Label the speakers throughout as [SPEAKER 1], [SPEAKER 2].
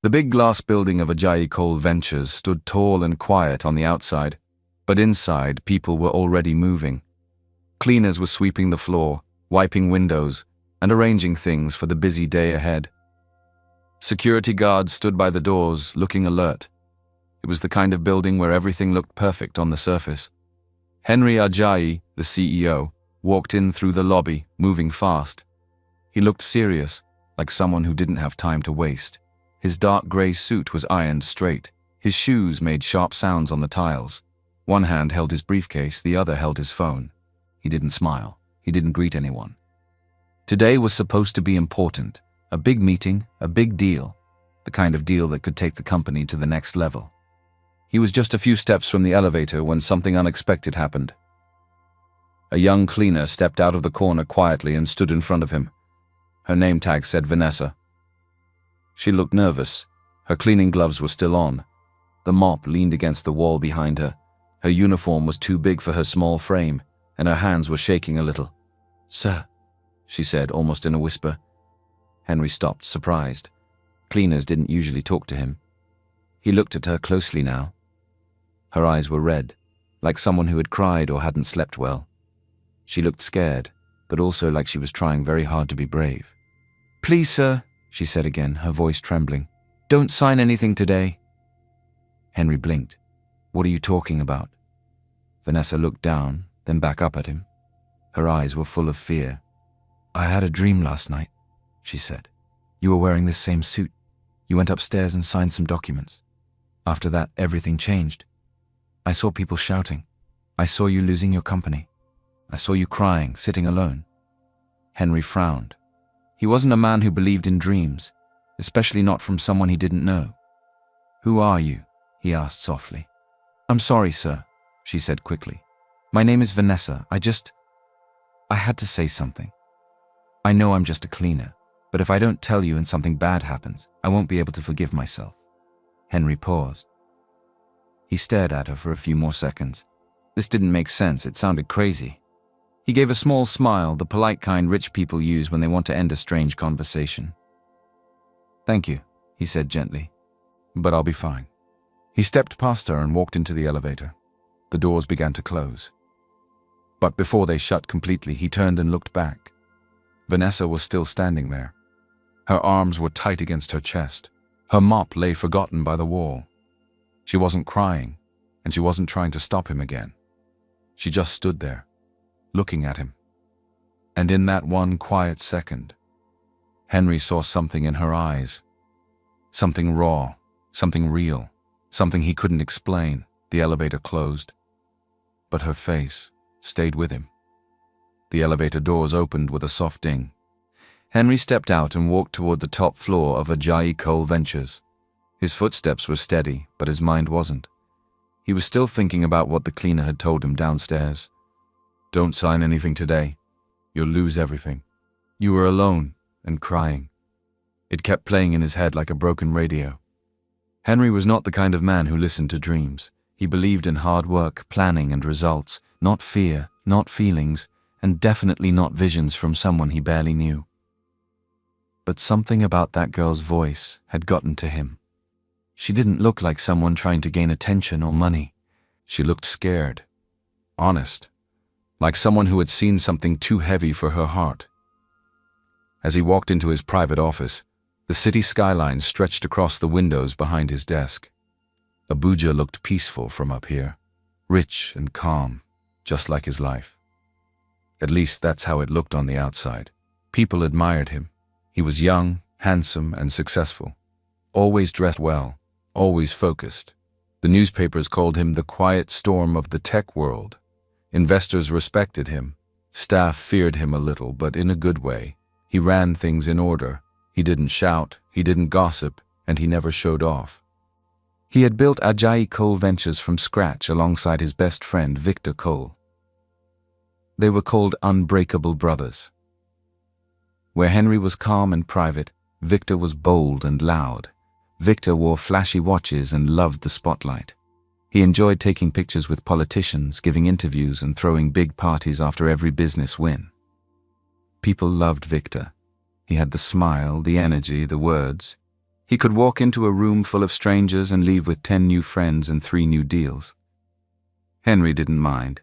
[SPEAKER 1] The big glass building of Ajayi Coal Ventures stood tall and quiet on the outside, but inside people were already moving. Cleaners were sweeping the floor, wiping windows, and arranging things for the busy day ahead. Security guards stood by the doors, looking alert. It was the kind of building where everything looked perfect on the surface. Henry Ajayi, the CEO, walked in through the lobby, moving fast. He looked serious, like someone who didn't have time to waste. His dark grey suit was ironed straight. His shoes made sharp sounds on the tiles. One hand held his briefcase, the other held his phone. He didn't smile. He didn't greet anyone. Today was supposed to be important. A big meeting, a big deal. The kind of deal that could take the company to the next level. He was just a few steps from the elevator when something unexpected happened. A young cleaner stepped out of the corner quietly and stood in front of him. Her name tag said Vanessa. She looked nervous. Her cleaning gloves were still on. The mop leaned against the wall behind her. Her uniform was too big for her small frame, and her hands were shaking a little. "Sir," she said, almost in a whisper. Henry stopped, surprised. Cleaners didn't usually talk to him. He looked at her closely now. Her eyes were red, like someone who had cried or hadn't slept well. She looked scared, but also like she was trying very hard to be brave. "Please, sir," she said again, her voice trembling. "Don't sign anything today." Henry blinked. "What are you talking about?" Vanessa looked down, then back up at him. Her eyes were full of fear. "I had a dream last night," she said. "You were wearing this same suit. You went upstairs and signed some documents. After that, everything changed. I saw people shouting. I saw you losing your company. I saw you crying, sitting alone." Henry frowned. He wasn't a man who believed in dreams, especially not from someone he didn't know. "Who are you?" he asked softly. "I'm sorry, sir," she said quickly. "My name is Vanessa. I had to say something. I know I'm just a cleaner, but if I don't tell you and something bad happens, I won't be able to forgive myself." Henry paused. He stared at her for a few more seconds. This didn't make sense. It sounded crazy. He gave a small smile, the polite kind rich people use when they want to end a strange conversation. "Thank you," he said gently, "but I'll be fine." He stepped past her and walked into the elevator. The doors began to close. But before they shut completely, he turned and looked back. Vanessa was still standing there. Her arms were tight against her chest. Her mop lay forgotten by the wall. She wasn't crying, and she wasn't trying to stop him again. She just stood there, looking at him. And in that one quiet second, Henry saw something in her eyes. Something raw, something real, something he couldn't explain. The elevator closed, but her face stayed with him. The elevator doors opened with a soft ding. Henry stepped out and walked toward the top floor of Ajayi Coal Ventures. His footsteps were steady, but his mind wasn't. He was still thinking about what the cleaner had told him downstairs. "Don't sign anything today. You'll lose everything." You were alone and crying. It kept playing in his head like a broken radio. Henry was not the kind of man who listened to dreams. He believed in hard work, planning, and results, not fear, not feelings, and definitely not visions from someone he barely knew. But something about that girl's voice had gotten to him. She didn't look like someone trying to gain attention or money. She looked scared, honest, like someone who had seen something too heavy for her heart. As he walked into his private office, the city skyline stretched across the windows behind his desk. Abuja looked peaceful from up here, rich and calm, just like his life. At least that's how it looked on the outside. People admired him. He was young, handsome, and successful. Always dressed well, always focused. The newspapers called him the quiet storm of the tech world. Investors respected him. Staff feared him a little, but in a good way. He ran things in order. He didn't shout, he didn't gossip, and he never showed off. He had built Ajayi Coal Ventures from scratch alongside his best friend, Victor Cole. They were called unbreakable brothers. Where Henry was calm and private, Victor was bold and loud. Victor wore flashy watches and loved the spotlight. He enjoyed taking pictures with politicians, giving interviews, and throwing big parties after every business win. People loved Victor. He had the smile, the energy, the words. He could walk into a room full of strangers and leave with 10 new friends and 3 new deals. Henry didn't mind.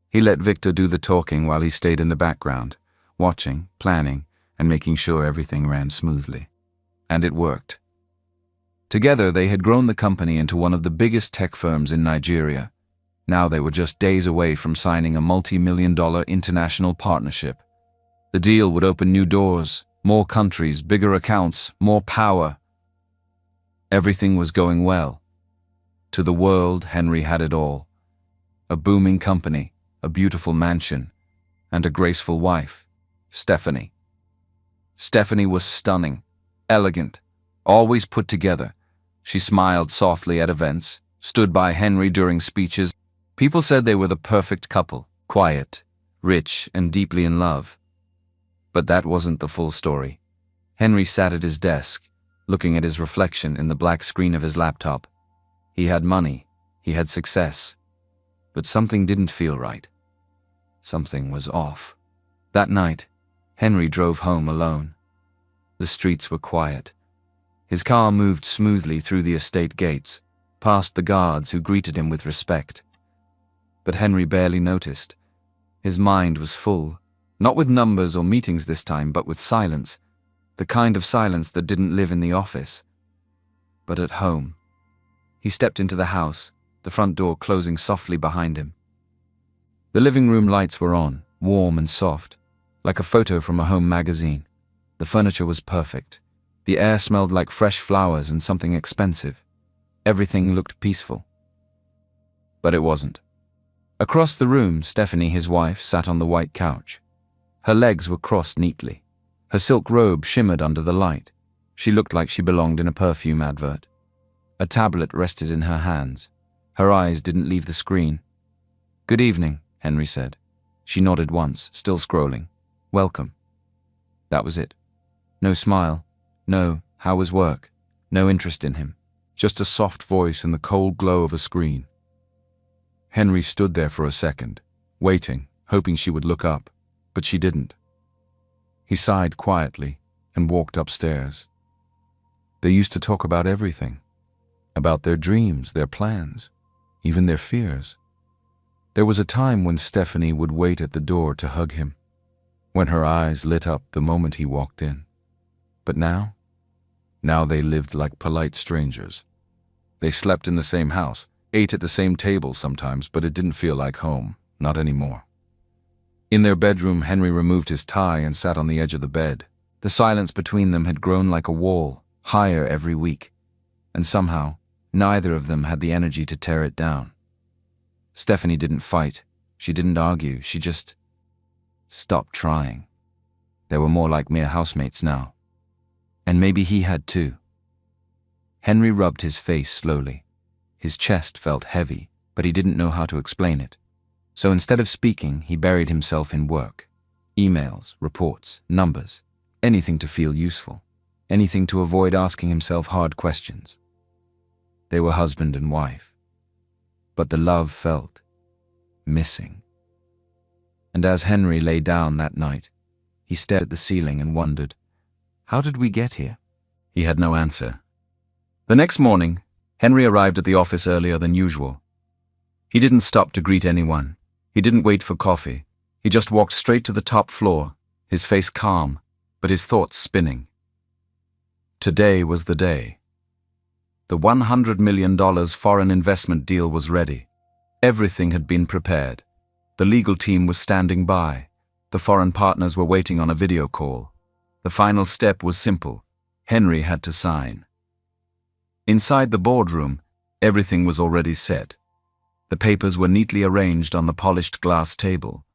[SPEAKER 1] He let Victor do the talking while he stayed in the background, watching, planning, and making sure everything ran smoothly. And it worked. Together, they had grown the company into one of the biggest tech firms in Nigeria. Now they were just days away from signing a multi-million-dollar international partnership. The deal would open new doors, more countries, bigger accounts, more power. Everything was going well. To the world, Henry had it all. A booming company, a beautiful mansion, and a graceful wife, Stephanie. Stephanie was stunning, elegant, always put together. She smiled softly at events, stood by Henry during speeches. People said they were the perfect couple, quiet, rich, and deeply in love. But that wasn't the full story. Henry sat at his desk, looking at his reflection in the black screen of his laptop. He had money, he had success, but something didn't feel right. Something was off. That night, Henry drove home alone. The streets were quiet. His car moved smoothly through the estate gates, past the guards who greeted him with respect. But Henry barely noticed. His mind was full, not with numbers or meetings this time, but with silence, the kind of silence that didn't live in the office, but at home. He stepped into the house, the front door closing softly behind him. The living room lights were on, warm and soft, like a photo from a home magazine. The furniture was perfect. The air smelled like fresh flowers and something expensive. Everything looked peaceful. But it wasn't. Across the room, Stephanie, his wife, sat on the white couch. Her legs were crossed neatly. Her silk robe shimmered under the light. She looked like she belonged in a perfume advert. A tablet rested in her hands. Her eyes didn't leave the screen. "Good evening," Henry said. She nodded once, still scrolling. "Welcome." That was it. No smile. No, how was work? No interest in him. Just a soft voice in the cold glow of a screen. Henry stood there for a second, waiting, hoping she would look up, but she didn't. He sighed quietly and walked upstairs. They used to talk about everything. About their dreams, their plans, even their fears. There was a time when Stephanie would wait at the door to hug him, when her eyes lit up the moment he walked in. But now they lived like polite strangers. They slept in the same house, ate at the same table sometimes, but it didn't feel like home, not anymore. In their bedroom, Henry removed his tie and sat on the edge of the bed. The silence between them had grown like a wall, higher every week, and somehow, neither of them had the energy to tear it down. Stephanie didn't fight, she didn't argue, she just stopped trying. They were more like mere housemates now. And maybe he had too. Henry rubbed his face slowly. His chest felt heavy, but he didn't know how to explain it. So instead of speaking, he buried himself in work. Emails, reports, numbers, anything to feel useful, anything to avoid asking himself hard questions. They were husband and wife. But the love felt missing. And as Henry lay down that night, he stared at the ceiling and wondered, how did we get here? He had no answer. The next morning, Henry arrived at the office earlier than usual. He didn't stop to greet anyone. He didn't wait for coffee. He just walked straight to the top floor, his face calm, but his thoughts spinning. Today was the day. The $100 million foreign investment deal was ready. Everything had been prepared. The legal team was standing by. The foreign partners were waiting on a video call. The final step was simple. Henry had to sign. Inside the boardroom, everything was already set. The papers were neatly arranged on the polished glass table.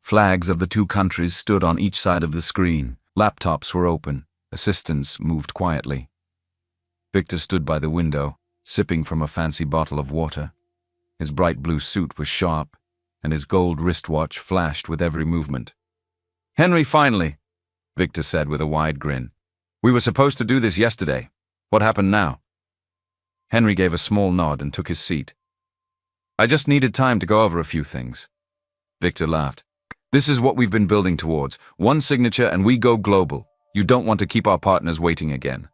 [SPEAKER 1] Flags of the two countries stood on each side of the screen. Laptops were open. Assistants moved quietly. Victor stood by the window, sipping from a fancy bottle of water. His bright blue suit was sharp, and his gold wristwatch flashed with every movement. "Henry, finally," Victor said with a wide grin. "We were supposed to do this yesterday. What happened now?" Henry gave a small nod and took his seat. "I just needed time to go over a few things." Victor laughed. "This is what we've been building towards. One signature and we go global. You don't want to keep our partners waiting again."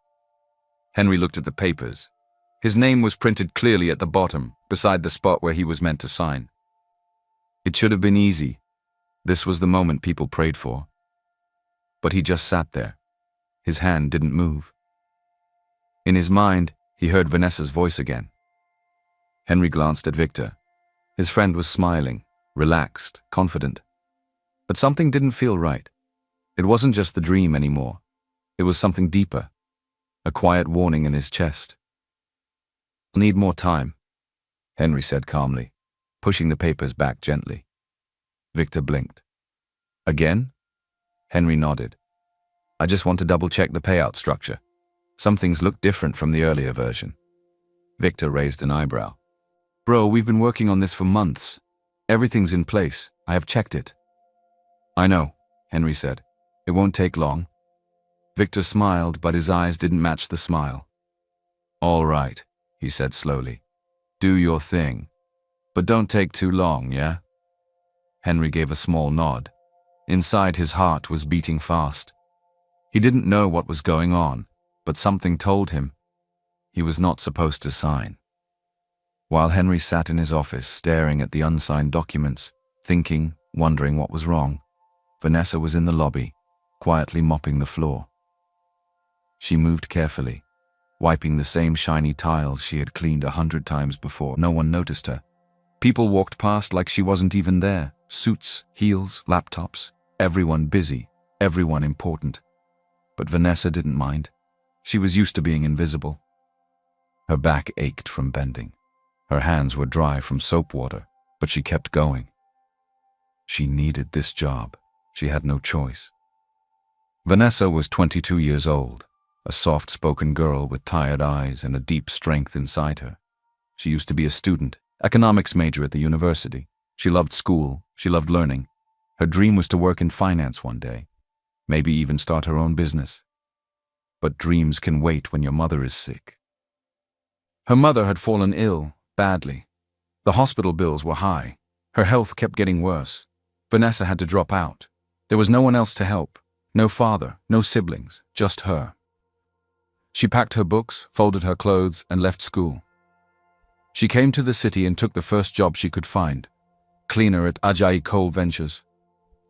[SPEAKER 1] Henry looked at the papers. His name was printed clearly at the bottom, beside the spot where he was meant to sign. It should have been easy. This was the moment people prayed for. But he just sat there. His hand didn't move. In his mind, he heard Vanessa's voice again. Henry glanced at Victor. His friend was smiling, relaxed, confident. But something didn't feel right. It wasn't just the dream anymore. It was something deeper, a quiet warning in his chest. "I'll need more time," Henry said calmly, pushing the papers back gently. Victor blinked. "Again?" Henry nodded. "I just want to double-check the payout structure. Some things look different from the earlier version." Victor raised an eyebrow. "Bro, we've been working on this for months. Everything's in place. I have checked it." "I know," Henry said. "It won't take long." Victor smiled, but his eyes didn't match the smile. "All right," he said slowly. "Do your thing. But don't take too long, yeah?" Henry gave a small nod. Inside, his heart was beating fast. He didn't know what was going on, but something told him he was not supposed to sign. While Henry sat in his office, staring at the unsigned documents, thinking, wondering what was wrong, Vanessa was in the lobby, quietly mopping the floor. She moved carefully, wiping the same shiny tiles she had cleaned 100 times before. No one noticed her. People walked past like she wasn't even there. Suits, heels, laptops, everyone busy, everyone important. But Vanessa didn't mind. She was used to being invisible. Her back ached from bending. Her hands were dry from soap water, but she kept going. She needed this job. She had no choice. Vanessa was 22 years old, a soft-spoken girl with tired eyes and a deep strength inside her. She used to be a student, economics major at the university. She loved school, she loved learning. Her dream was to work in finance one day, maybe even start her own business. But dreams can wait when your mother is sick. Her mother had fallen ill, badly. The hospital bills were high. Her health kept getting worse. Vanessa had to drop out. There was no one else to help. No father, no siblings, just her. She packed her books, folded her clothes, and left school. She came to the city and took the first job she could find, cleaner at Ajayi Coal Ventures.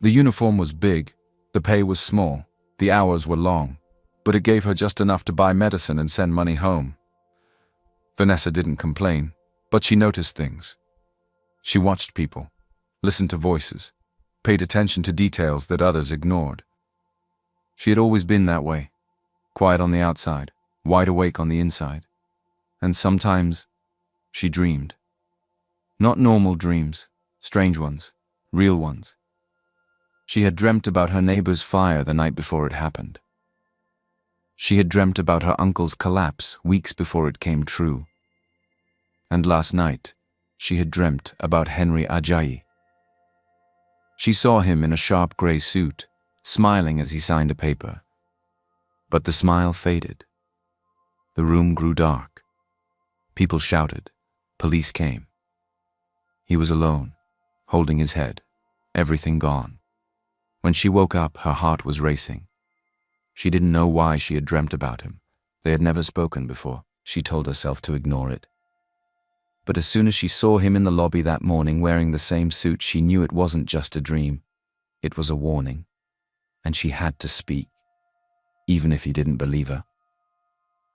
[SPEAKER 1] The uniform was big, the pay was small, the hours were long, but it gave her just enough to buy medicine and send money home. Vanessa didn't complain, but she noticed things. She watched people, listened to voices, paid attention to details that others ignored. She had always been that way, quiet on the outside, wide awake on the inside. And sometimes she dreamed. Not normal dreams, strange ones, real ones. She had dreamt about her neighbor's fire the night before it happened. She had dreamt about her uncle's collapse weeks before it came true. And last night, she had dreamt about Henry Ajayi. She saw him in a sharp grey suit, smiling as he signed a paper. But the smile faded. The room grew dark. People shouted. Police came. He was alone, holding his head, everything gone. When she woke up, her heart was racing. She didn't know why she had dreamt about him. They had never spoken before. She told herself to ignore it. But as soon as she saw him in the lobby that morning wearing the same suit, she knew it wasn't just a dream. It was a warning. And she had to speak, even if he didn't believe her.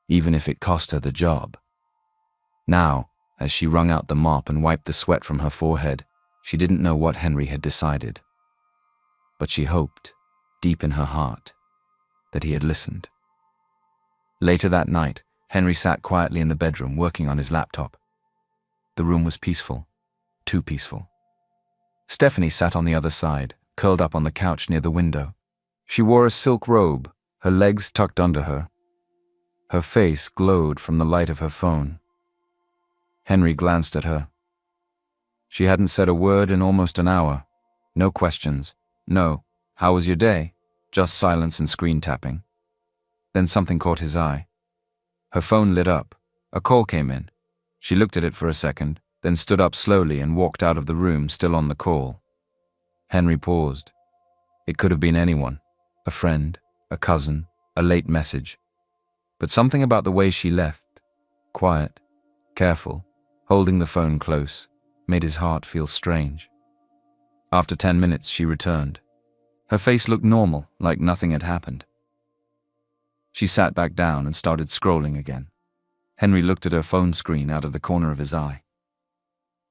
[SPEAKER 1] Even if it cost her the job. Now, as she wrung out the mop and wiped the sweat from her forehead, she didn't know what Henry had decided. But she hoped, deep in her heart, that he had listened. Later that night, Henry sat quietly in the bedroom working on his laptop. The room was peaceful, too peaceful. Stephanie sat on the other side, curled up on the couch near the window. She wore a silk robe, her legs tucked under her. Her face glowed from the light of her phone. Henry glanced at her. She hadn't said a word in almost an hour. No questions. No, "How was your day?" Just silence and screen tapping. Then something caught his eye. Her phone lit up. A call came in. She looked at it for a second, then stood up slowly and walked out of the room, still on the call. Henry paused. It could have been anyone. A friend, a cousin, a late message. But something about the way she left, quiet, careful, holding the phone close, made his heart feel strange. After 10 minutes, she returned. Her face looked normal, like nothing had happened. She sat back down and started scrolling again. Henry looked at her phone screen out of the corner of his eye.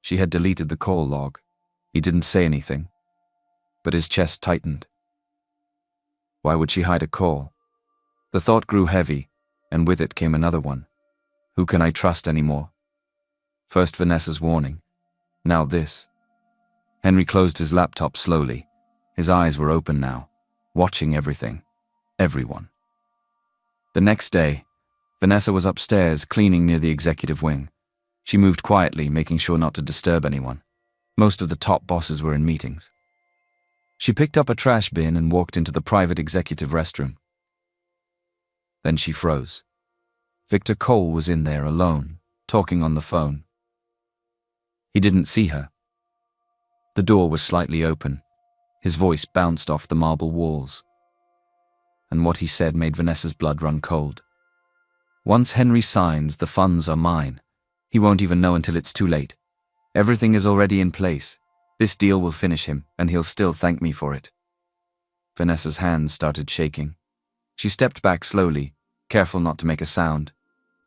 [SPEAKER 1] She had deleted the call log. He didn't say anything, but his chest tightened. Why would she hide a call? The thought grew heavy, and with it came another one. Who can I trust anymore? First Vanessa's warning, now this. Henry closed his laptop slowly. His eyes were open now, watching everything, everyone. The next day, Vanessa was upstairs cleaning near the executive wing. She moved quietly, making sure not to disturb anyone. Most of the top bosses were in meetings. She picked up a trash bin and walked into the private executive restroom. Then she froze. Victor Cole was in there alone, talking on the phone. He didn't see her. The door was slightly open. His voice bounced off the marble walls. And what he said made Vanessa's blood run cold. Once Henry signs, the funds are mine. He won't even know until it's too late. Everything is already in place. This deal will finish him, and he'll still thank me for it. Vanessa's hands started shaking. She stepped back slowly, careful not to make a sound.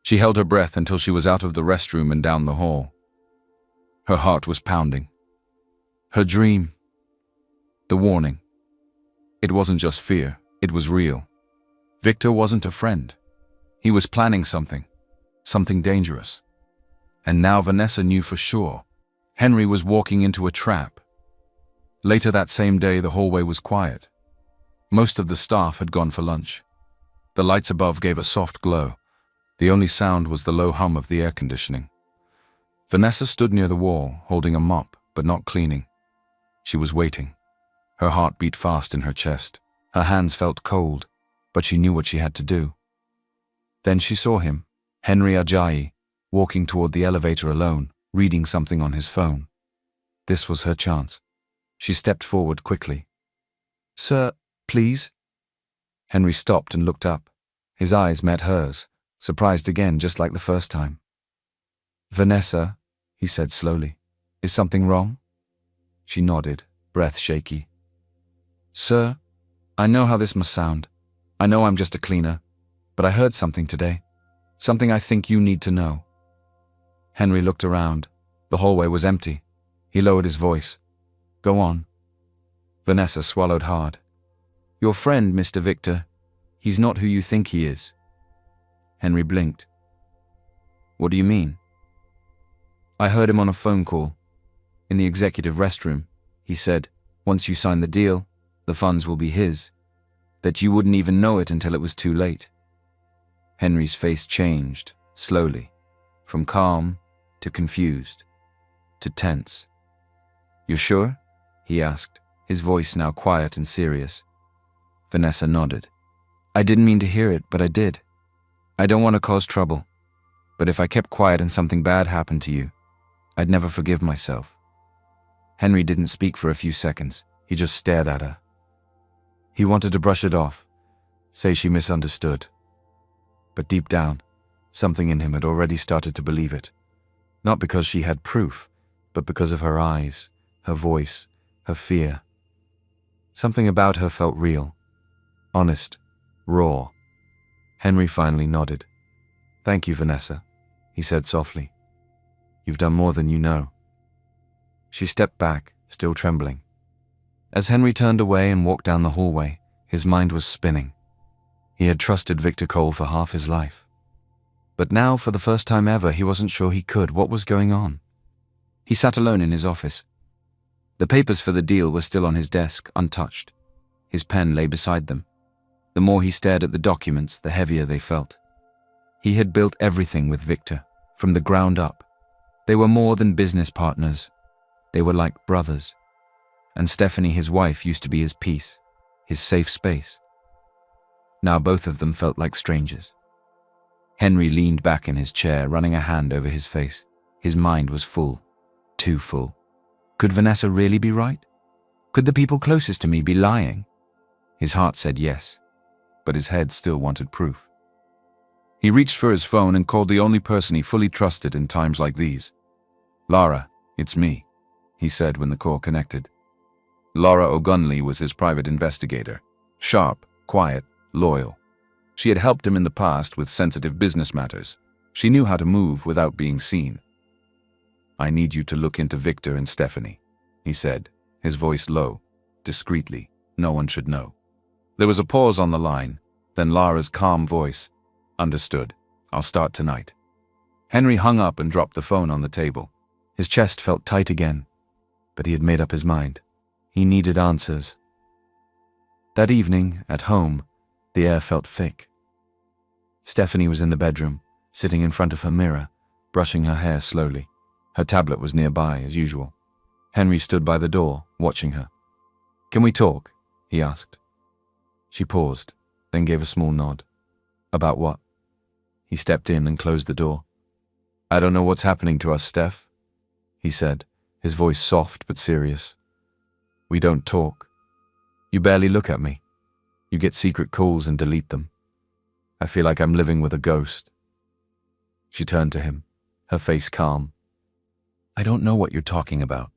[SPEAKER 1] She held her breath until she was out of the restroom and down the hall. Her heart was pounding. Her dream. The warning. It wasn't just fear, it was real. Victor wasn't a friend. He was planning something dangerous. And now Vanessa knew for sure. Henry was walking into a trap. Later that same day, the hallway was quiet. Most of the staff had gone for lunch. The lights above gave a soft glow. The only sound was the low hum of the air conditioning. Vanessa stood near the wall, holding a mop, but not cleaning. She was waiting. Her heart beat fast in her chest. Her hands felt cold, but she knew what she had to do. Then she saw him, Henry Ajayi, walking toward the elevator alone, reading something on his phone. This was her chance. She stepped forward quickly. "Sir, please?" Henry stopped and looked up. His eyes met hers, surprised again, just like the first time. "Vanessa," he said slowly, "is something wrong?" She nodded, breath shaky. "Sir, I know how this must sound. I know I'm just a cleaner, but I heard something today. Something I think you need to know." Henry looked around. The hallway was empty. He lowered his voice. "Go on." Vanessa swallowed hard. "Your friend, Mr. Victor, he's not who you think he is." Henry blinked. "What do you mean?" "I heard him on a phone call. In the executive restroom, he said, once you sign the deal, the funds will be his. That you wouldn't even know it until it was too late." Henry's face changed, slowly, from calm to confused, to tense. "You're sure?" he asked, his voice now quiet and serious. Vanessa nodded. "I didn't mean to hear it, but I did. I don't want to cause trouble, but if I kept quiet and something bad happened to you, I'd never forgive myself." Henry didn't speak for a few seconds. He just stared at her. He wanted to brush it off, say she misunderstood. But deep down, something in him had already started to believe it. Not because she had proof, but because of her eyes, her voice, her fear. Something about her felt real, honest, raw. Henry finally nodded. "Thank you, Vanessa," he said softly. "You've done more than you know." She stepped back, still trembling. As Henry turned away and walked down the hallway, his mind was spinning. He had trusted Victor Cole for half his life. But now, for the first time ever, he wasn't sure he could. What was going on? He sat alone in his office. The papers for the deal were still on his desk, untouched. His pen lay beside them. The more he stared at the documents, the heavier they felt. He had built everything with Victor, from the ground up. They were more than business partners. They were like brothers. And Stephanie, his wife, used to be his peace, his safe space. Now both of them felt like strangers. Henry leaned back in his chair, running a hand over his face. His mind was full, too full. Could Vanessa really be right? Could the people closest to me be lying? His heart said yes, but his head still wanted proof. He reached for his phone and called the only person he fully trusted in times like these. "Lara, it's me," he said when the call connected. Laura O'Gunley was his private investigator. Sharp, quiet, loyal. She had helped him in the past with sensitive business matters. She knew how to move without being seen. "I need you to look into Victor and Stephanie," he said, his voice low, discreetly. No one should know. There was a pause on the line, then Lara's calm voice. "Understood. I'll start tonight." Henry hung up and dropped the phone on the table. His chest felt tight again, but he had made up his mind. He needed answers. That evening, at home, the air felt thick. Stephanie was in the bedroom, sitting in front of her mirror, brushing her hair slowly. Her tablet was nearby, as usual. Henry stood by the door, watching her. "Can we talk?" he asked. She paused, then gave a small nod. "About what?" He stepped in and closed the door. "I don't know what's happening to us, Steph," he said, his voice soft but serious. "We don't talk. You barely look at me. You get secret calls and delete them. I feel like I'm living with a ghost." She turned to him, her face calm. "I don't know what you're talking about,"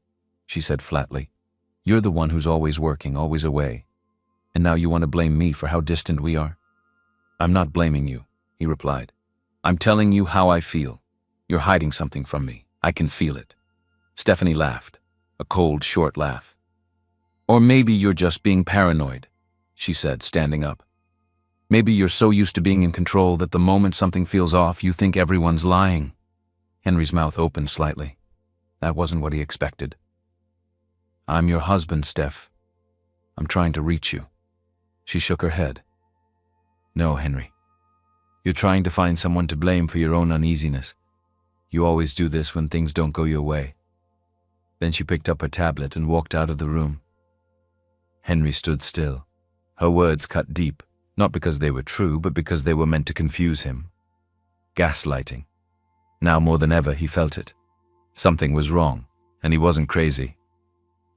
[SPEAKER 1] she said flatly. "You're the one who's always working, always away. And now you want to blame me for how distant we are?" "I'm not blaming you," he replied. "I'm telling you how I feel. You're hiding something from me. I can feel it." Stephanie laughed, a cold, short laugh. "Or maybe you're just being paranoid," she said, standing up. "Maybe you're so used to being in control that the moment something feels off, you think everyone's lying." Henry's mouth opened slightly. That wasn't what he expected. "I'm your husband, Steph. I'm trying to reach you." She shook her head. "No, Henry. You're trying to find someone to blame for your own uneasiness. You always do this when things don't go your way." Then she picked up her tablet and walked out of the room. Henry stood still. Her words cut deep, not because they were true, but because they were meant to confuse him. Gaslighting. Now more than ever, he felt it. Something was wrong, and he wasn't crazy.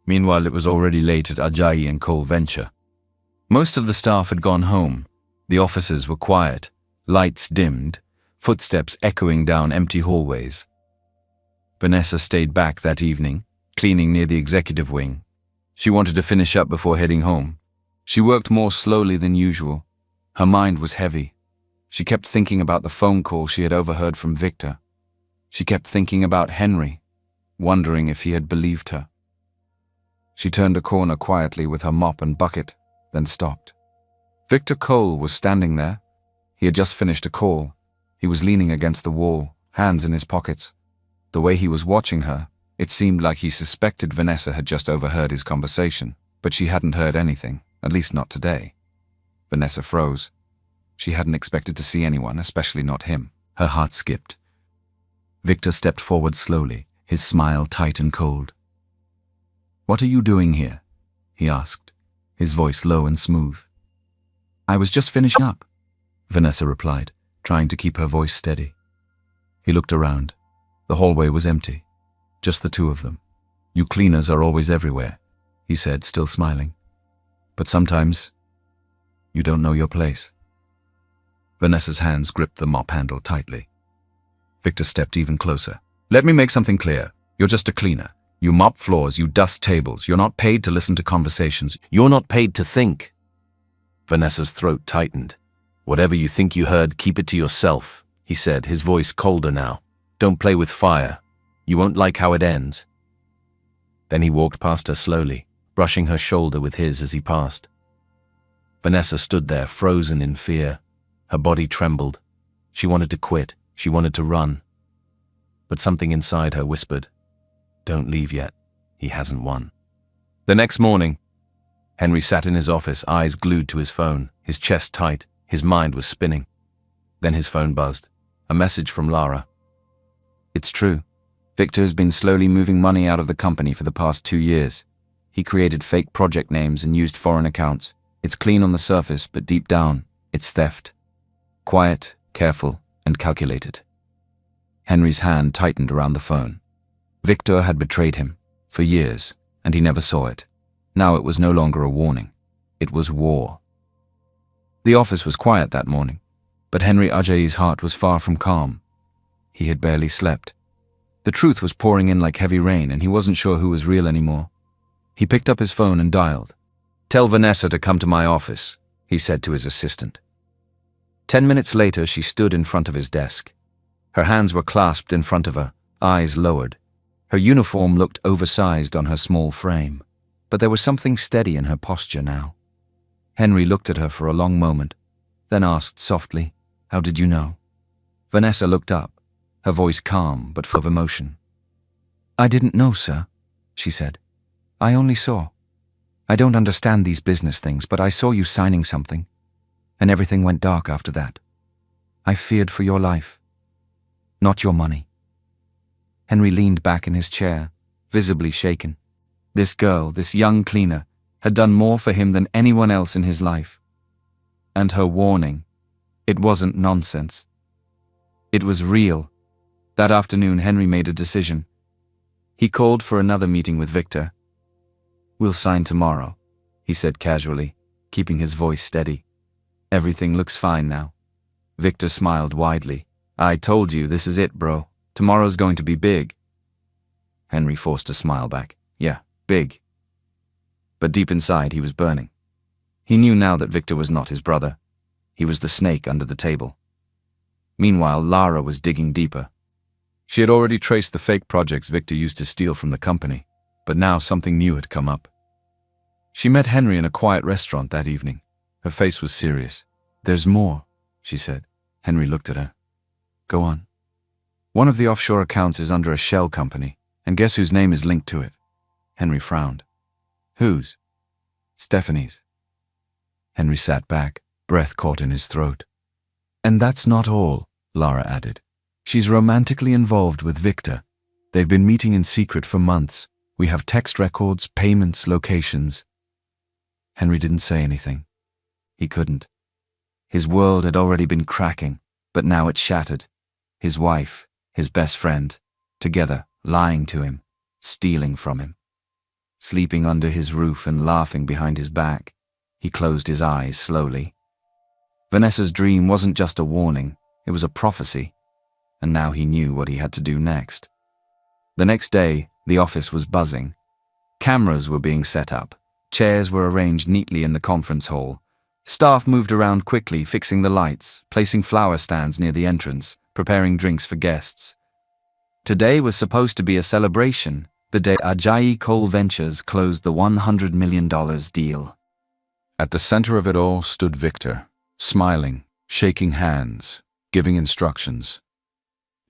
[SPEAKER 1] Meanwhile, it was already late at Ajayi & Cole Venture. Most of the staff had gone home. The offices were quiet, lights dimmed, footsteps echoing down empty hallways. Vanessa stayed back that evening, cleaning near the executive wing. She wanted to finish up before heading home. She worked more slowly than usual. Her mind was heavy. She kept thinking about the phone call she had overheard from Victor. She kept thinking about Henry, wondering if he had believed her. She turned a corner quietly with her mop and bucket, then stopped. Victor Cole was standing there. He had just finished a call. He was leaning against the wall, hands in his pockets. The way he was watching her, it seemed like he suspected Vanessa had just overheard his conversation, but she hadn't heard anything, at least not today. Vanessa froze. She hadn't expected to see anyone, especially not him. Her heart skipped. Victor stepped forward slowly, his smile tight and cold. "What are you doing here?" he asked, his voice low and smooth. "I was just finishing up," Vanessa replied, trying to keep her voice steady. He looked around. The hallway was empty. Just the two of them. "You cleaners are always everywhere," he said, still smiling. "But sometimes, you don't know your place." Vanessa's hands gripped the mop handle tightly. Victor stepped even closer. "Let me make something clear. You're just a cleaner. You mop floors, you dust tables. You're not paid to listen to conversations. You're not paid to think." Vanessa's throat tightened. "Whatever you think you heard, keep it to yourself," he said, his voice colder now. "Don't play with fire. You won't like how it ends." Then he walked past her slowly, brushing her shoulder with his as he passed. Vanessa stood there, frozen in fear. Her body trembled. She wanted to quit. She wanted to run. But something inside her whispered, "Don't leave yet. He hasn't won." The next morning, Henry sat in his office, eyes glued to his phone, his chest tight, his mind was spinning. Then his phone buzzed. A message from Lara. "It's true. Victor has been slowly moving money out of the company for the past 2 years. He created fake project names and used foreign accounts. It's clean on the surface, but deep down, it's theft. Quiet, careful, and calculated." Henry's hand tightened around the phone. Victor had betrayed him, for years, and he never saw it. Now it was no longer a warning. It was war. The office was quiet that morning, But Henry Ajayi's heart was far from calm. He had barely slept. The truth was pouring in like heavy rain, and he wasn't sure who was real anymore. He picked up his phone and dialed. "Tell Vanessa to come to my office," he said to his assistant. 10 minutes later, she stood in front of his desk. Her hands were clasped in front of her, eyes lowered. Her uniform looked oversized on her small frame, but there was something steady in her posture now. Henry looked at her for a long moment, then asked softly, "How did you know?" Vanessa looked up, her voice calm but full of emotion. "I didn't know, sir," she said. "I only saw. I don't understand these business things, but I saw you signing something, and everything went dark after that. I feared for your life, not your money." Henry leaned back in his chair, visibly shaken. This girl, this young cleaner, had done more for him than anyone else in his life. And her warning, it wasn't nonsense. It was real. That afternoon, Henry made a decision. He called for another meeting with Victor. "We'll sign tomorrow," he said casually, keeping his voice steady. "Everything looks fine now." Victor smiled widely. "I told you, this is it, bro. Tomorrow's going to be big." Henry forced a smile back. "Yeah, big." But deep inside, he was burning. He knew now that Victor was not his brother. He was the snake under the table. Meanwhile, Lara was digging deeper. She had already traced the fake projects Victor used to steal from the company, but now something new had come up. She met Henry in a quiet restaurant that evening. Her face was serious. "There's more," she said. Henry looked at her. "Go on." "One of the offshore accounts is under a shell company, and guess whose name is linked to it?" Henry frowned. "Whose?" "Stephanie's." Henry sat back, breath caught in his throat. "And that's not all," Lara added. "She's romantically involved with Victor. They've been meeting in secret for months. We have text records, payments, locations." Henry didn't say anything. He couldn't. His world had already been cracking, but now it shattered. His wife, his best friend, together, lying to him, stealing from him. Sleeping under his roof and laughing behind his back, he closed his eyes slowly. Vanessa's dream wasn't just a warning, it was a prophecy, and now he knew what he had to do next. The next day, the office was buzzing. Cameras were being set up, chairs were arranged neatly in the conference hall. Staff moved around quickly, fixing the lights, placing flower stands near the entrance, preparing drinks for guests. Today was supposed to be a celebration, the day Ajayi Coal Ventures closed the $100 million deal. At the center of it all stood Victor, smiling, shaking hands, giving instructions.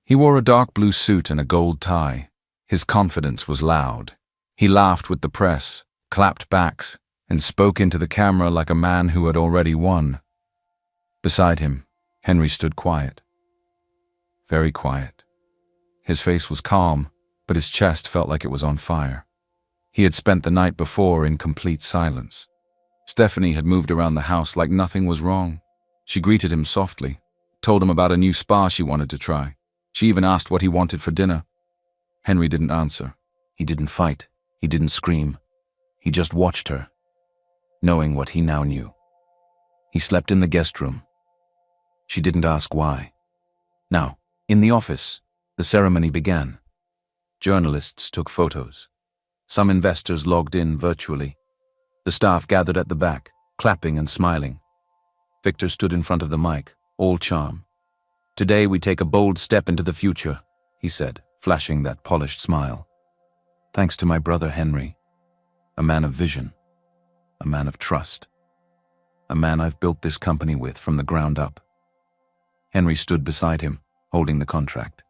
[SPEAKER 1] He wore a dark blue suit and a gold tie. His confidence was loud. He laughed with the press, clapped backs, and spoke into the camera like a man who had already won. Beside him, Henry stood quiet. Very quiet. His face was calm, but his chest felt like it was on fire. He had spent the night before in complete silence. Stephanie had moved around the house like nothing was wrong. She greeted him softly, told him about a new spa she wanted to try. She even asked what he wanted for dinner. Henry didn't answer. He didn't fight. He didn't scream. He just watched her, knowing what he now knew. He slept in the guest room. She didn't ask why. Now, in the office, the ceremony began. Journalists took photos. Some investors logged in virtually. The staff gathered at the back, clapping and smiling. Victor stood in front of the mic, all charm. "Today we take a bold step into the future," he said, flashing that polished smile. "Thanks to my brother Henry, a man of vision, a man of trust, a man I've built this company with from the ground up." Henry stood beside him, holding the contract.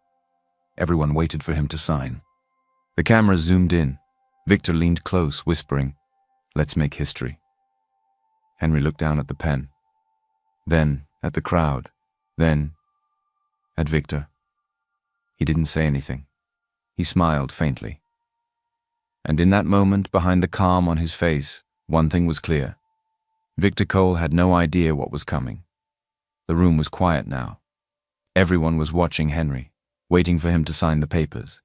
[SPEAKER 1] Everyone waited for him to sign. The camera zoomed in. Victor leaned close, whispering, "Let's make history." Henry looked down at the pen, then at the crowd, then at Victor. He didn't say anything. He smiled faintly. And in that moment, behind the calm on his face, one thing was clear. Victor Cole had no idea what was coming. The room was quiet now. Everyone was watching Henry, waiting for him to sign the papers.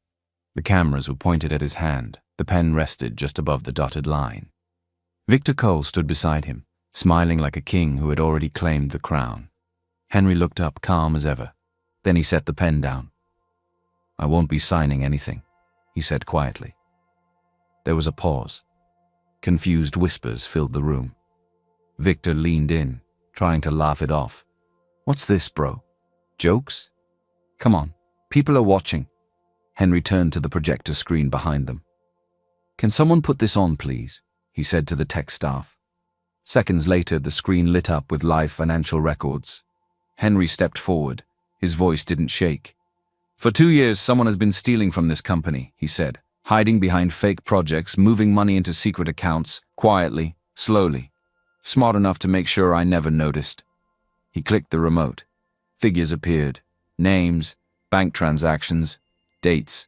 [SPEAKER 1] The cameras were pointed at his hand. The pen rested just above the dotted line. Victor Cole stood beside him, smiling like a king who had already claimed the crown. Henry looked up, calm as ever. Then he set the pen down. "I won't be signing anything," he said quietly. There was a pause. Confused whispers filled the room. Victor leaned in, trying to laugh it off. "What's this, bro? Jokes? Come on, people are watching." Henry turned to the projector screen behind them. "Can someone put this on, please?" he said to the tech staff. Seconds later, the screen lit up with live financial records. Henry stepped forward. His voice didn't shake. "For 2 years, someone has been stealing from this company," he said, "hiding behind fake projects, moving money into secret accounts, quietly, slowly. Smart enough to make sure I never noticed." He clicked the remote. Figures appeared. Names, bank transactions, dates.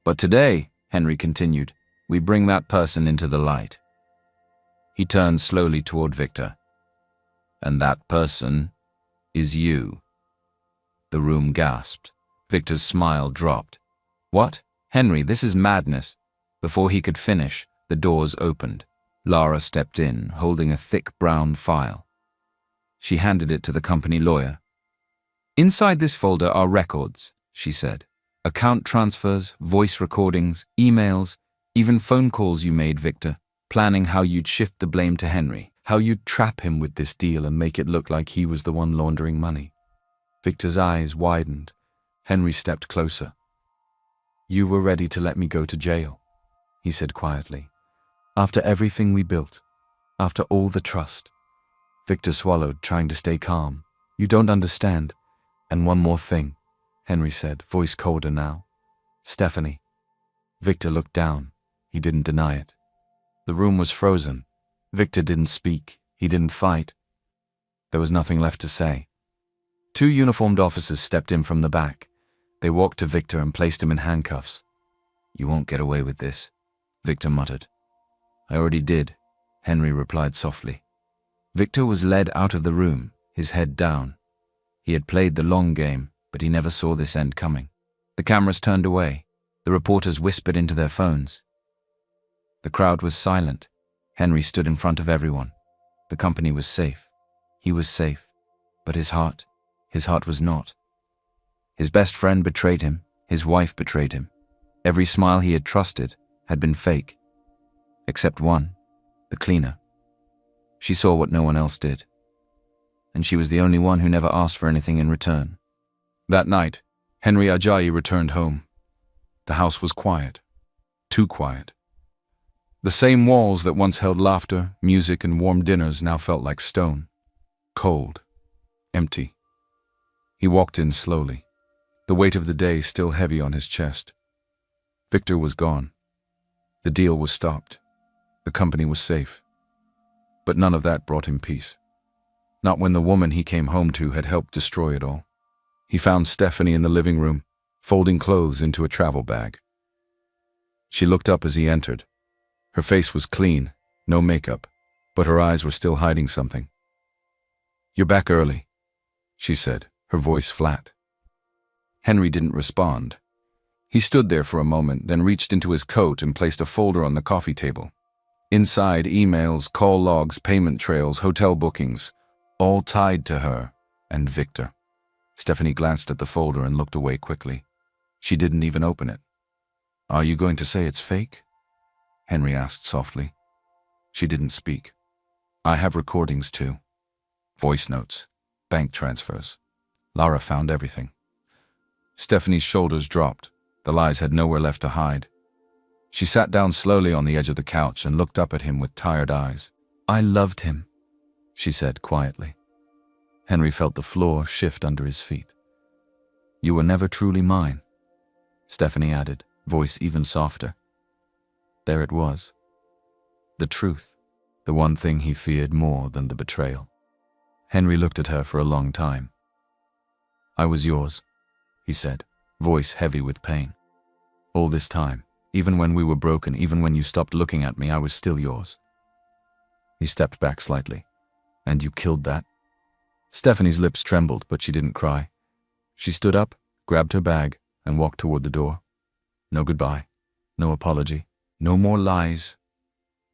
[SPEAKER 1] "But today," Henry continued, "we bring that person into the light." He turned slowly toward Victor. "And that person is you." The room gasped. Victor's smile dropped. "What? Henry, this is madness." Before he could finish, the doors opened. Lara stepped in, holding a thick brown file. She handed it to the company lawyer. "Inside this folder are records," she said. "Account transfers, voice recordings, emails, even phone calls you made, Victor, planning how you'd shift the blame to Henry, how you'd trap him with this deal and make it look like he was the one laundering money." Victor's eyes widened. Henry stepped closer. "You were ready to let me go to jail," he said quietly. "After everything we built, after all the trust." Victor swallowed, trying to stay calm. "You don't understand. And one more thing," Henry said, voice colder now. "Stephanie." Victor looked down. He didn't deny it. The room was frozen. Victor didn't speak. He didn't fight. There was nothing left to say. 2 uniformed officers stepped in from the back. They walked to Victor and placed him in handcuffs. "You won't get away with this," Victor muttered. "I already did," Henry replied softly. Victor was led out of the room, his head down. He had played the long game, but he never saw this end coming. The cameras turned away. The reporters whispered into their phones. The crowd was silent. Henry stood in front of everyone. The company was safe. He was safe. But his heart was not. His best friend betrayed him. His wife betrayed him. Every smile he had trusted had been fake. Except one, the cleaner. She saw what no one else did. And she was the only one who never asked for anything in return. That night, Henry Ajayi returned home. The house was quiet. Too quiet. The same walls that once held laughter, music, and warm dinners now felt like stone. Cold. Empty. He walked in slowly, the weight of the day still heavy on his chest. Victor was gone. The deal was stopped. The company was safe. But none of that brought him peace. Not when the woman he came home to had helped destroy it all. He found Stephanie in the living room, folding clothes into a travel bag. She looked up as he entered. Her face was clean, no makeup, but her eyes were still hiding something. "You're back early," she said, her voice flat. Henry didn't respond. He stood there for a moment, then reached into his coat and placed a folder on the coffee table. Inside, emails, call logs, payment trails, hotel bookings, all tied to her and Victor. Stephanie glanced at the folder and looked away quickly. She didn't even open it. "Are you going to say it's fake?" Henry asked softly. She didn't speak. "I have recordings too. Voice notes, bank transfers. Lara found everything." Stephanie's shoulders dropped. The lies had nowhere left to hide. She sat down slowly on the edge of the couch and looked up at him with tired eyes. "I loved him," she said quietly. Henry felt the floor shift under his feet. "You were never truly mine," Stephanie added, voice even softer. There it was. The truth, the one thing he feared more than the betrayal. Henry looked at her for a long time. "I was yours," he said, voice heavy with pain. "All this time, even when we were broken, even when you stopped looking at me, I was still yours." He stepped back slightly. "And you killed that?" Stephanie's lips trembled, but she didn't cry. She stood up, grabbed her bag, and walked toward the door. No goodbye, no apology, no more lies.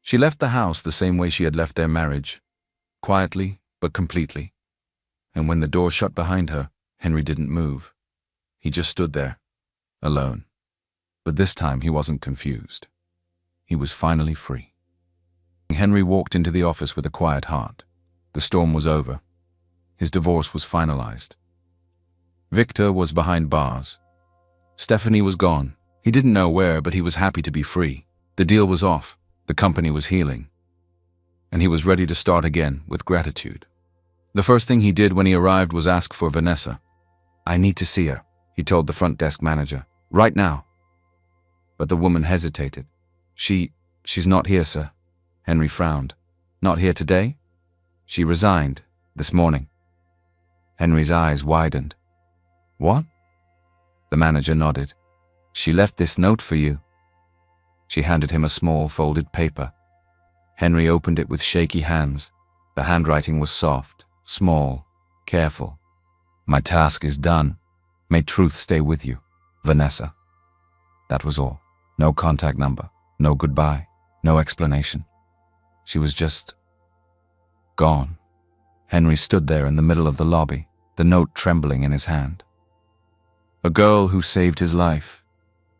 [SPEAKER 1] She left the house the same way she had left their marriage, quietly but completely. And when the door shut behind her, Henry didn't move. He just stood there, alone. But this time he wasn't confused. He was finally free. Henry walked into the office with a quiet heart. The storm was over. His divorce was finalized. Victor was behind bars. Stephanie was gone. He didn't know where, but he was happy to be free. The deal was off. The company was healing. And he was ready to start again with gratitude. The first thing he did when he arrived was ask for Vanessa. "I need to see her," he told the front desk manager. "Right now." But the woman hesitated. She's not here, sir." Henry frowned. "Not here today?" "She resigned this morning." Henry's eyes widened. "What?" The manager nodded. "She left this note for you." She handed him a small folded paper. Henry opened it with shaky hands. The handwriting was soft, small, careful. "My task is done. May truth stay with you, Vanessa." That was all. No contact number, no goodbye, no explanation. She was just gone. Henry stood there in the middle of the lobby, the note trembling in his hand. A girl who saved his life,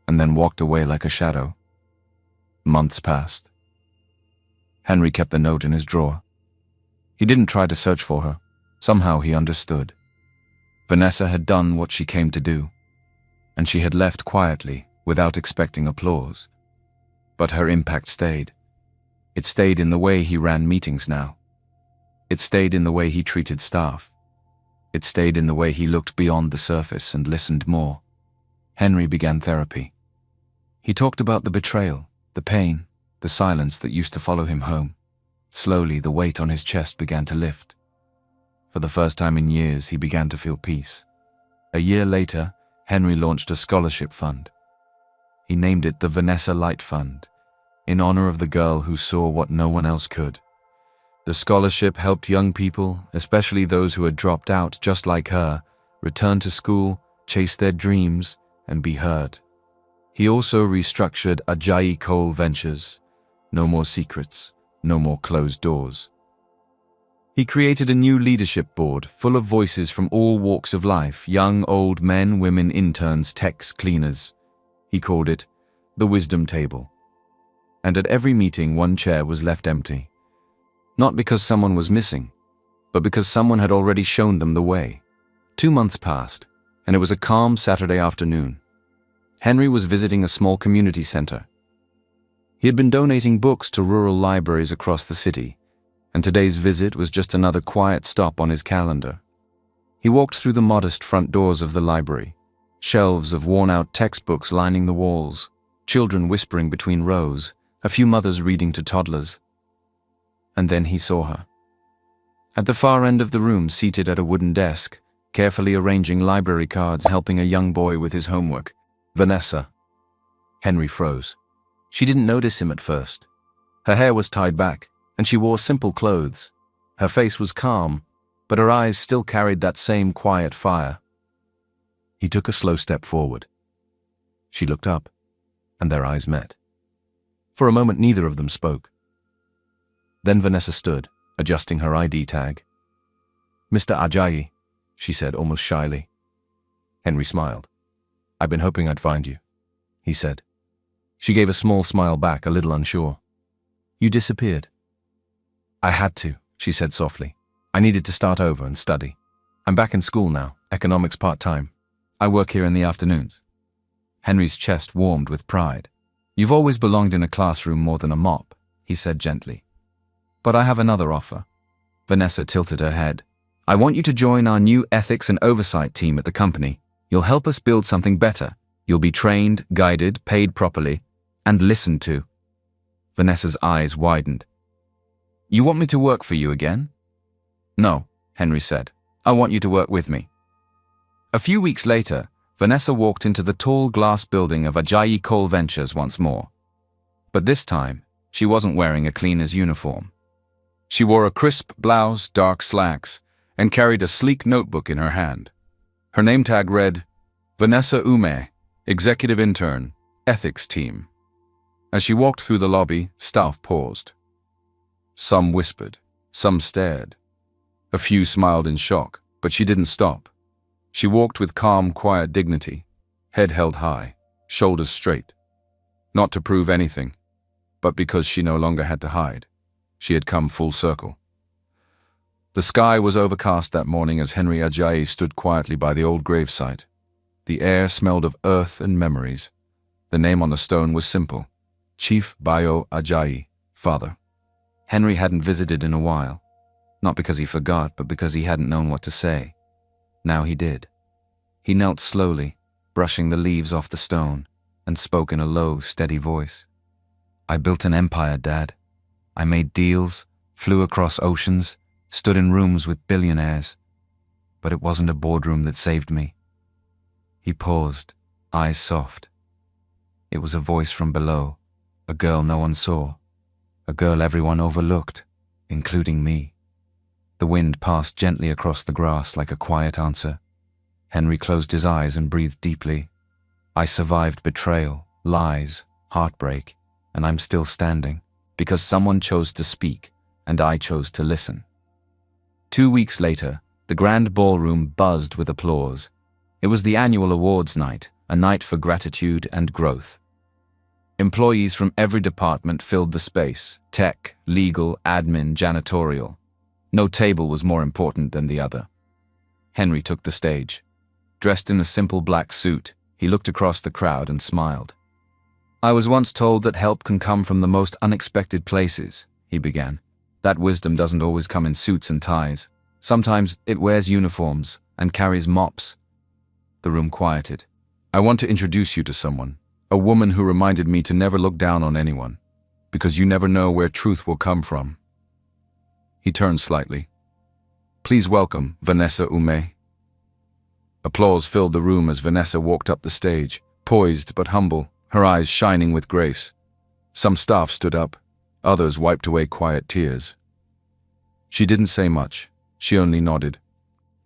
[SPEAKER 1] and then walked away like a shadow. Months passed. Henry kept the note in his drawer. He didn't try to search for her. Somehow he understood. Vanessa had done what she came to do, and she had left quietly, without expecting applause. But her impact stayed. It stayed in the way he ran meetings now. It stayed in the way he treated staff. It stayed in the way he looked beyond the surface and listened more. Henry began therapy. He talked about the betrayal, the pain, the silence that used to follow him home. Slowly, the weight on his chest began to lift. For the first time in years, he began to feel peace. A year later, Henry launched a scholarship fund. He named it the Vanessa Light Fund, in honor of the girl who saw what no one else could. The scholarship helped young people, especially those who had dropped out just like her, return to school, chase their dreams, and be heard. He also restructured Ajayi Cole Ventures. No more secrets, no more closed doors. He created a new leadership board full of voices from all walks of life, young, old, men, women, interns, techs, cleaners. He called it the Wisdom Table. And at every meeting, one chair was left empty. Not because someone was missing, but because someone had already shown them the way. 2 months passed, and it was a calm Saturday afternoon. Henry was visiting a small community center. He had been donating books to rural libraries across the city, and today's visit was just another quiet stop on his calendar. He walked through the modest front doors of the library, shelves of worn-out textbooks lining the walls, children whispering between rows, a few mothers reading to toddlers. And then he saw her. At the far end of the room, seated at a wooden desk, carefully arranging library cards, helping a young boy with his homework. Vanessa. Henry froze. She didn't notice him at first. Her hair was tied back, and she wore simple clothes. Her face was calm, but her eyes still carried that same quiet fire. He took a slow step forward. She looked up, and their eyes met. For a moment, neither of them spoke. Then Vanessa stood, adjusting her ID tag. "Mr. Ajayi," she said almost shyly. Henry smiled. "I've been hoping I'd find you," he said. She gave a small smile back, a little unsure. "You disappeared." "I had to," she said softly. "I needed to start over and study. I'm back in school now, economics part-time. I work here in the afternoons." Henry's chest warmed with pride. "You've always belonged in a classroom more than a mop," he said gently. "But I have another offer." Vanessa tilted her head. "I want you to join our new ethics and oversight team at the company. You'll help us build something better. You'll be trained, guided, paid properly, and listened to." Vanessa's eyes widened. "You want me to work for you again?" "No," Henry said. "I want you to work with me." A few weeks later, Vanessa walked into the tall glass building of Ajayi Cole Ventures once more. But this time, she wasn't wearing a cleaner's uniform. She wore a crisp blouse, dark slacks, and carried a sleek notebook in her hand. Her name tag read, "Vanessa Ume, Executive Intern, Ethics Team." As she walked through the lobby, staff paused. Some whispered, some stared. A few smiled in shock, but But she didn't stop. She walked with calm, quiet dignity, head held high, shoulders straight. Not to prove anything, but because she no longer had to hide. She had come full circle. The sky was overcast that morning as Henry Ajayi stood quietly by the old gravesite. The air smelled of earth and memories. The name on the stone was simple: Chief Bayo Ajayi, father. Henry hadn't visited in a while, not because he forgot, but because he hadn't known what to say. Now he did. He knelt slowly, brushing the leaves off the stone, and spoke in a low, steady voice. "I built an empire, Dad. I made deals, flew across oceans, stood in rooms with billionaires. But it wasn't a boardroom that saved me." He paused, eyes soft. It was a voice from below, a girl no one saw, a girl everyone overlooked, including me. The wind passed gently across the grass like a quiet answer. Henry closed his eyes and breathed deeply. I survived betrayal, lies, heartbreak, and I'm still standing, because someone chose to speak, and I chose to listen. 2 weeks later, the grand ballroom buzzed with applause. It was the annual awards night, a night for gratitude and growth. Employees from every department filled the space: tech, legal, admin, janitorial. No table was more important than the other. Henry took the stage. Dressed in a simple black suit, he looked across the crowd and smiled. "I was once told that help can come from the most unexpected places," he began. "That wisdom doesn't always come in suits and ties. Sometimes it wears uniforms and carries mops." The room quieted. "I want to introduce you to someone, a woman who reminded me to never look down on anyone, because you never know where truth will come from." He turned slightly. "Please welcome Vanessa Ume." Applause filled the room as Vanessa walked up the stage, poised but humble, her eyes shining with grace. Some staff stood up, others wiped away quiet tears. She didn't say much, she only nodded,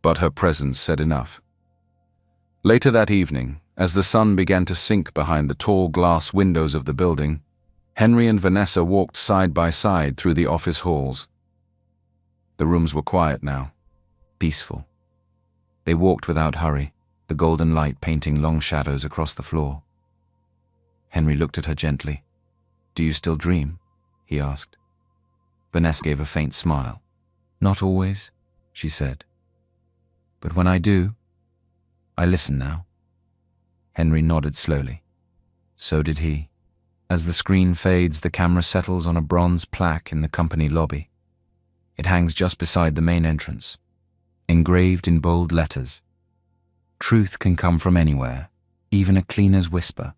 [SPEAKER 1] but her presence said enough. Later that evening, as the sun began to sink behind the tall glass windows of the building, Henry and Vanessa walked side by side through the office halls. The rooms were quiet now, peaceful. They walked without hurry, the golden light painting long shadows across the floor. Henry looked at her gently. "Do you still dream?" he asked. Vanessa gave a faint smile. "Not always," she said. "But when I do, I listen now." Henry nodded slowly. So did he. As the screen fades, the camera settles on a bronze plaque in the company lobby. It hangs just beside the main entrance, engraved in bold letters. "Truth can come from anywhere, even a cleaner's whisper."